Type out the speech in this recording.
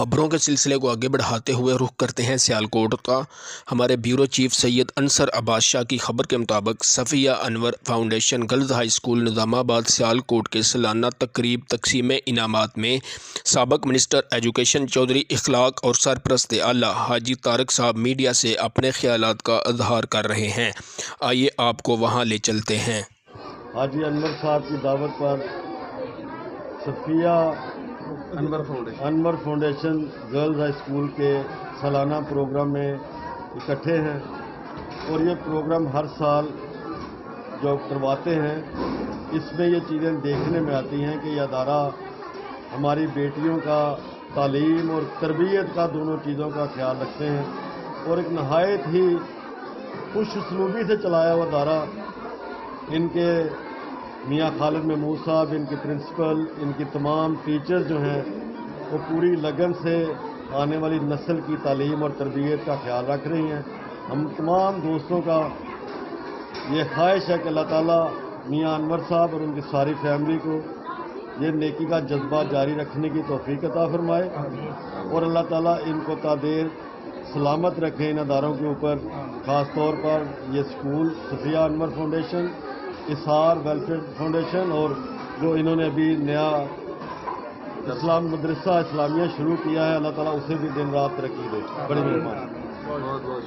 خبروں کے سلسلے کو آگے بڑھاتے ہوئے رخ کرتے ہیں سیالکوٹ کا۔ ہمارے بیورو چیف سید انصر عباس شاہ کی خبر کے مطابق صفیہ انور فاؤنڈیشن گرلز ہائی اسکول نظام آباد سیالکوٹ کے سالانہ تقریب تقسیم انعامات میں سابق منسٹر ایجوکیشن چودھری اخلاق اور سرپرست اعلیٰ حاجی طارق صاحب میڈیا سے اپنے خیالات کا اظہار کر رہے ہیں۔ آئیے آپ کو وہاں لے چلتے ہیں۔ حاجی انور صاحب کی دعوت پر صفیہ انور فاؤنڈیشن گرلز ہائی اسکول کے سالانہ پروگرام میں اکٹھے ہیں، اور یہ پروگرام ہر سال جو کرواتے ہیں اس میں یہ چیزیں دیکھنے میں آتی ہیں کہ یہ ادارہ ہماری بیٹیوں کا تعلیم اور تربیت کا دونوں چیزوں کا خیال رکھتے ہیں، اور ایک نہایت ہی خوش اسلوبی سے چلایا ہوا ادارہ۔ ان کے میاں خالد محمود صاحب، ان کے پرنسپل، ان کی تمام ٹیچر جو ہیں وہ پوری لگن سے آنے والی نسل کی تعلیم اور تربیت کا خیال رکھ رہی ہیں۔ ہم تمام دوستوں کا یہ خواہش ہے کہ اللہ تعالیٰ میاں انور صاحب اور ان کی ساری فیملی کو یہ نیکی کا جذبہ جاری رکھنے کی توفیق عطا فرمائے، اور اللہ تعالیٰ ان کو تا دیر سلامت رکھے ان اداروں کے اوپر، خاص طور پر یہ اسکول صفیہ انور فاؤنڈیشن، اسحار ویلفیئر فاؤنڈیشن، اور جو انہوں نے ابھی نیا مدرسہ اسلامیہ شروع کیا ہے، اللہ تعالیٰ اسے بھی دن رات ترقی دے۔ بڑی مہربانی۔